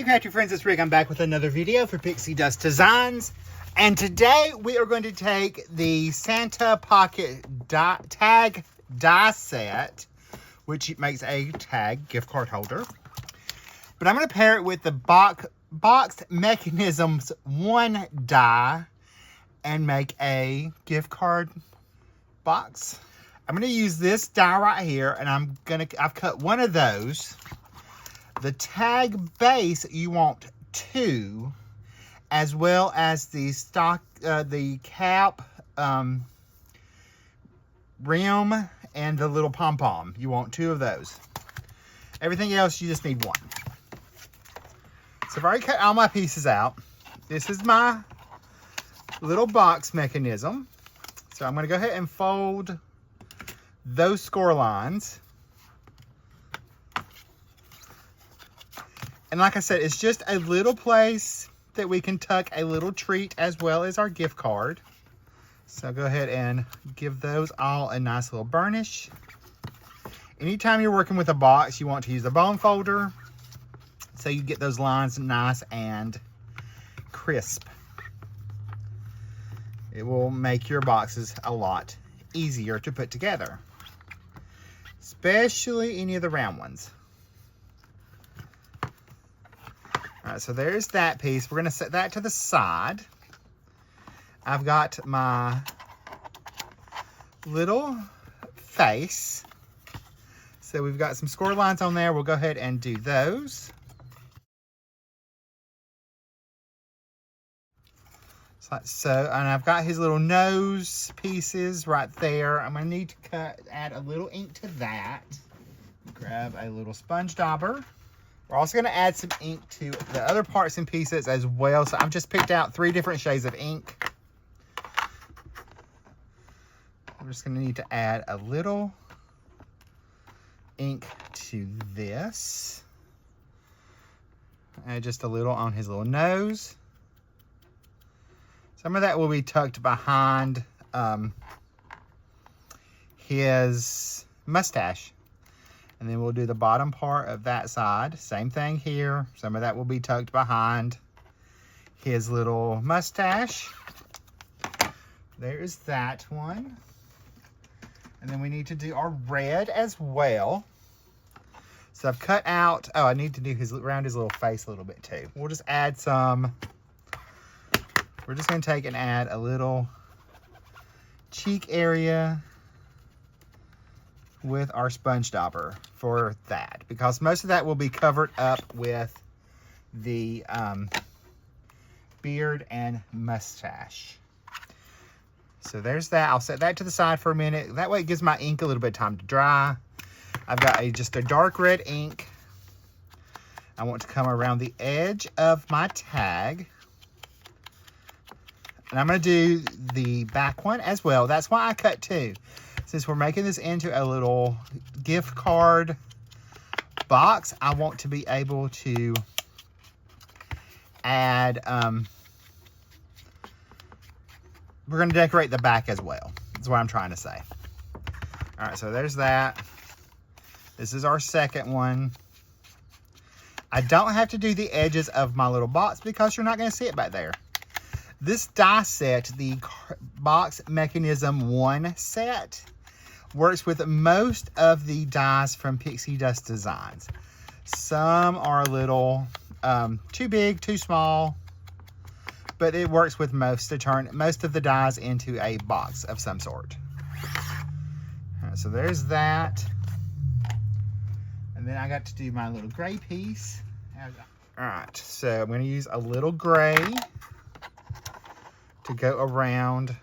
Crafty friends, it's Rick. I'm back with another video for Pixi Dust Designs. And today we are going to take the Santa Pocket Tag die set, which makes a tag gift card holder. But I'm going to pair it with the Box Mechanisms 1 die and make a gift card box. I'm going to use this die right here, and I've cut one of those. The tag base, you want 2, as well as the the cap, rim, and the little pom-pom. You want 2 of those. Everything else, you just need 1. So I've already cut all my pieces out. This is my little box mechanism. So I'm going to go ahead and fold those score lines. And like I said, it's just a little place that we can tuck a little treat as well as our gift card. So go ahead and give those all a nice little burnish. Anytime you're working with a box, you want to use a bone folder so you get those lines nice and crisp. It will make your boxes a lot easier to put together, especially any of the round ones. All right, so there's that piece. We're going to set that to the side. I've got my little face. So we've got some score lines on there. We'll go ahead and do those. So, and I've got his little nose pieces right there. I'm going to need to add a little ink to that. Grab a little sponge dauber. We're also going to add some ink to the other parts and pieces as well. So I've just picked out 3 different shades of ink. I'm just going to need to add a little ink to this. Add just a little on his little nose. Some of that will be tucked behind his mustache. And then we'll do the bottom part of that side. Same thing here. Some of that will be tucked behind his little mustache. There's that one. And then we need to do our red as well. So I've cut out, I need to do around his little face a little bit too. We'll just add some. We're just going to take and add a little cheek area with our sponge dauber for that, because most of that will be covered up with the beard and mustache. So there's that. I'll set that to the side for a minute. That way it gives my ink a little bit of time to dry. I've got just a dark red ink. I want to come around the edge of my tag. And I'm going to do the back one as well. That's why I cut 2. Since we're making this into a little gift card box, I want to be able to add, we're going to decorate the back as well. That's what I'm trying to say. All right, so there's that. This is our second one. I don't have to do the edges of my little box because you're not going to see it back there. This die set, the Box Mechanism 1 set, works with most of the dies from Pixi Dust Designs. Some are a little too big, too small, but it works with most to turn most of the dies into a box of some sort. All right, so there's that. And then I got to do my little gray piece. All right, so I'm going to use a little gray to go around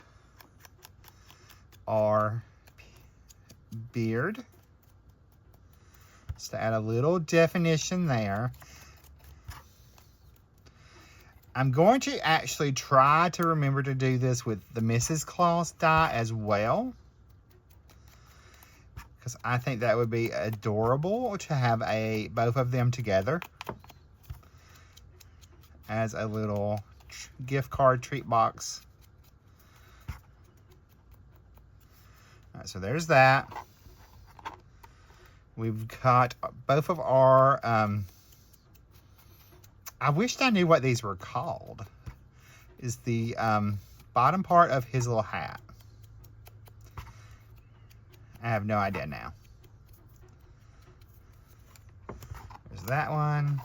our beard, just to add a little definition there. I'm going to actually try to remember to do this with the Mrs. Claus die as well, because I think that would be adorable to have both of them together as a little gift card treat box. All right, so there's that. We've got both of our I wished I knew what these were called. Is the bottom part of his little hat. I have no idea now. There's that one.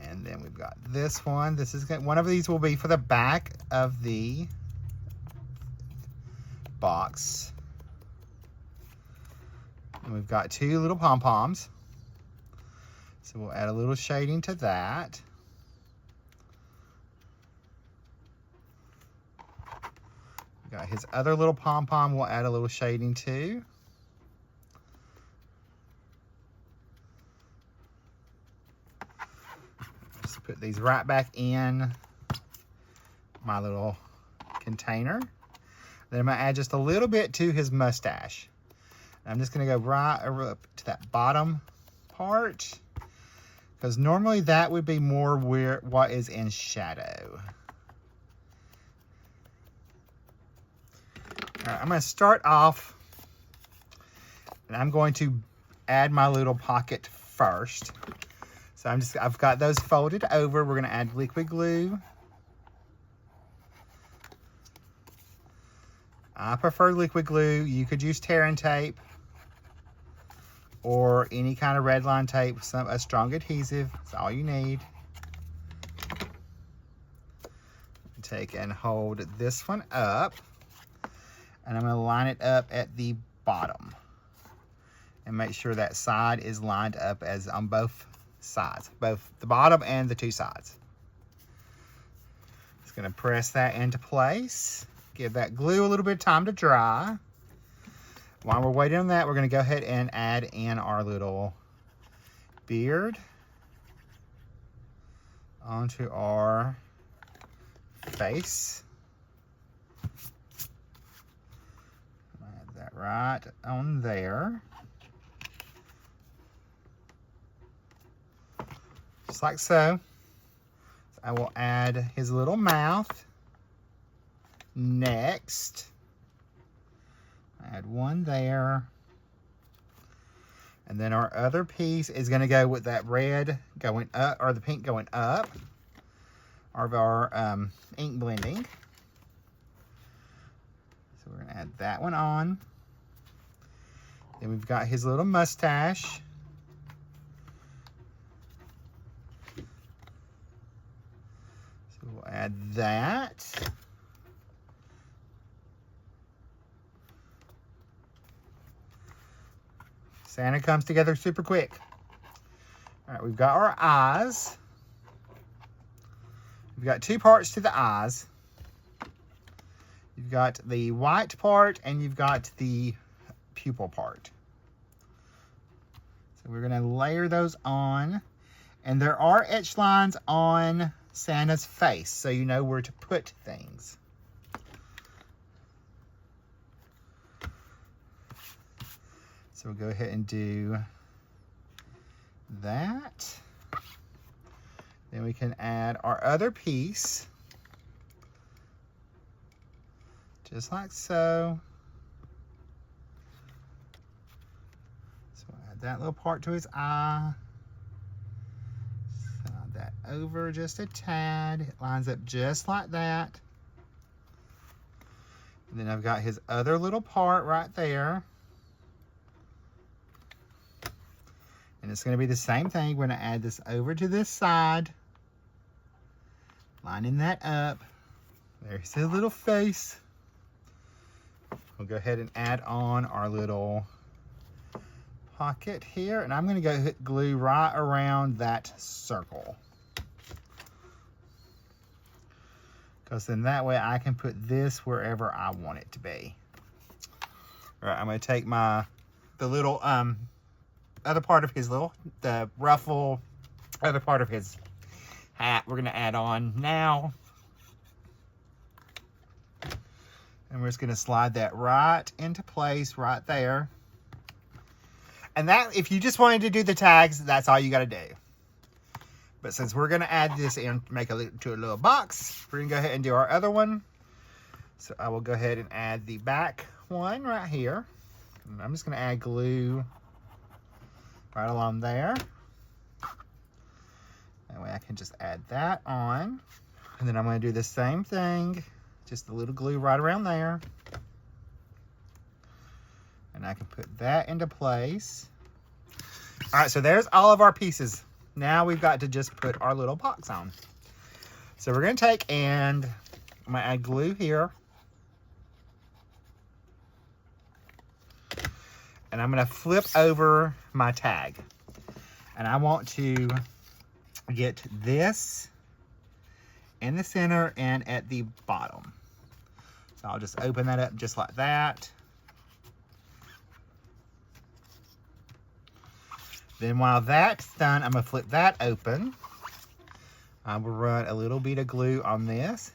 And then we've got this one. This is one of these will be for the back of the box. And we've got two little pom-poms. So we'll add a little shading to that. We've got his other little pom-pom we'll add a little shading to. Just put these right back in my little container. Then I'm going to add just a little bit to his mustache. I'm just going to go right up to that bottom part, because normally that would be more where what is in shadow. All right, I'm going to start off, and I'm going to add my little pocket first. So I've got those folded over. We're going to add liquid glue. I prefer liquid glue. You could use tear and tape or any kind of red line tape, a strong adhesive. That's all you need. Take and hold this one up, and I'm going to line it up at the bottom and make sure that side is lined up as on both sides, both the bottom and the two sides. Just going to press that into place. Give that glue a little bit of time to dry. While we're waiting on that, we're going to go ahead and add in our little beard onto our face. Add that right on there. Just like so. I will add his little mouth next. Add one there. And then our other piece is going to go with that red going up, or the pink going up, of our ink blending. So we're going to add that one on. Then we've got his little mustache. So we'll add that. Santa comes together super quick. All right, we've got our eyes. We've got two parts to the eyes. You've got the white part and you've got the pupil part. So we're gonna layer those on. And there are etch lines on Santa's face, so you know where to put things. So we'll go ahead and do that. Then we can add our other piece, just like so. So we'll add that little part to his eye. Slide that over just a tad. It lines up just like that. And then I've got his other little part right there. And it's going to be the same thing. We're going to add this over to this side. Lining that up. There's his little face. We'll go ahead and add on our little pocket here. And I'm going to go hit glue right around that circle. Because then that way I can put this wherever I want it to be. All right, I'm going to take the little other part of his the ruffle, other part of his hat we're going to add on now. And we're just going to slide that right into place right there. And that, if you just wanted to do the tags, that's all you got to do. But since we're going to add this in, make it to a little box, we're going to go ahead and do our other one. So I will go ahead and add the back one right here. And I'm just going to add glue right along there. That way I can just add that on. And then I'm going to do the same thing, just a little glue right around there. And I can put that into place. All right, so there's all of our pieces. Now we've got to just put our little box on. So we're going to take and I'm going to add glue here. And I'm going to flip over my tag. And I want to get this in the center and at the bottom. So I'll just open that up just like that. Then while that's done, I'm going to flip that open. I will run a little bit of glue on this.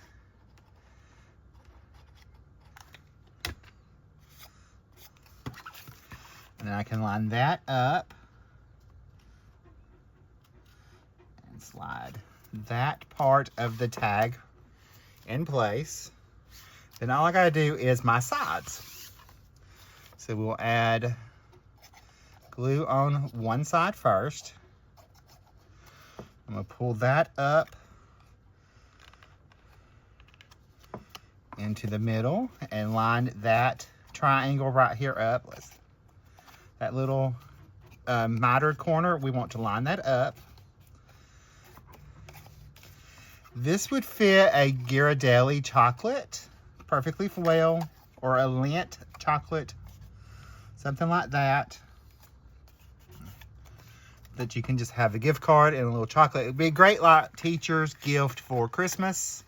And then I can line that up. And slide that part of the tag in place. Then all I gotta do is my sides. So we'll add glue on one side first. I'm gonna pull that up into the middle and line that triangle right here up. That little mitered corner, we want to line that up. This would fit a Ghirardelli chocolate perfectly well, or a Lindt chocolate, something like that. That you can just have a gift card and a little chocolate. It'd be a great like teacher's gift for Christmas.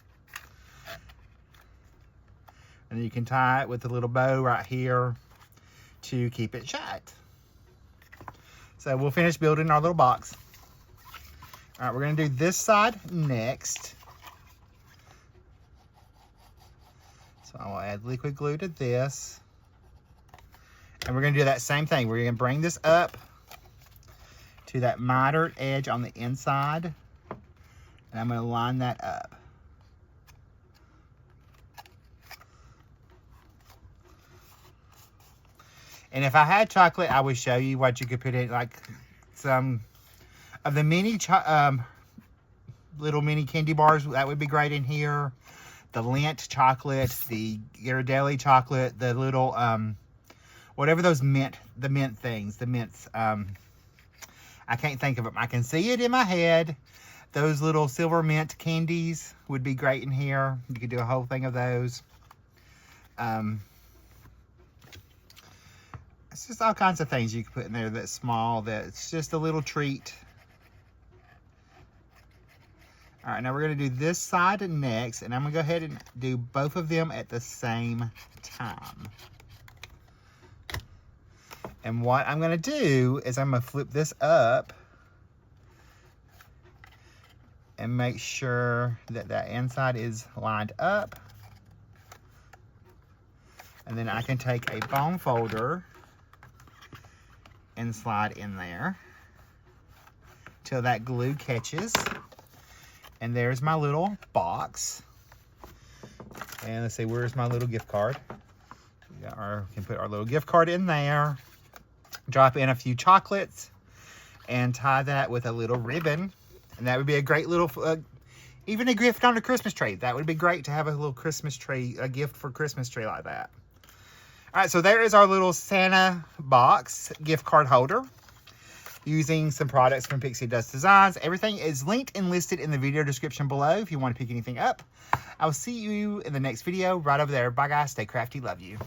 And you can tie it with a little bow right here to keep it shut. So we'll finish building our little box. All right, we're gonna do this side next. So I will add liquid glue to this. And we're gonna do that same thing. We're gonna bring this up to that mitered edge on the inside. And I'm gonna line that up. And if I had chocolate, I would show you what you could put in, like some of the mini, little mini candy bars. That would be great in here. The Lindt chocolate, the Ghirardelli chocolate, the little, whatever those the mint things, the mints. I can't think of them. I can see it in my head. Those little silver mint candies would be great in here. You could do a whole thing of those. It's just all kinds of things you can put in there that's small, that's just a little treat. All right, now we're gonna do this side next, and I'm gonna go ahead and do both of them at the same time. And what I'm gonna do is I'm gonna flip this up and make sure that that inside is lined up. And then I can take a bone folder and slide in there till that glue catches. And there's my little box. And let's see, where's my little gift card? We can put our little gift card in there. Drop in a few chocolates and tie that with a little ribbon. And that would be a great little, even a gift on a Christmas tree. That would be great to have a little Christmas tree, a gift for Christmas tree like that. All right, so there is our little Santa box gift card holder using some products from Pixi Dust Designs. Everything is linked and listed in the video description below if you want to pick anything up. I'll see you in the next video right over there. Bye, guys. Stay crafty. Love you.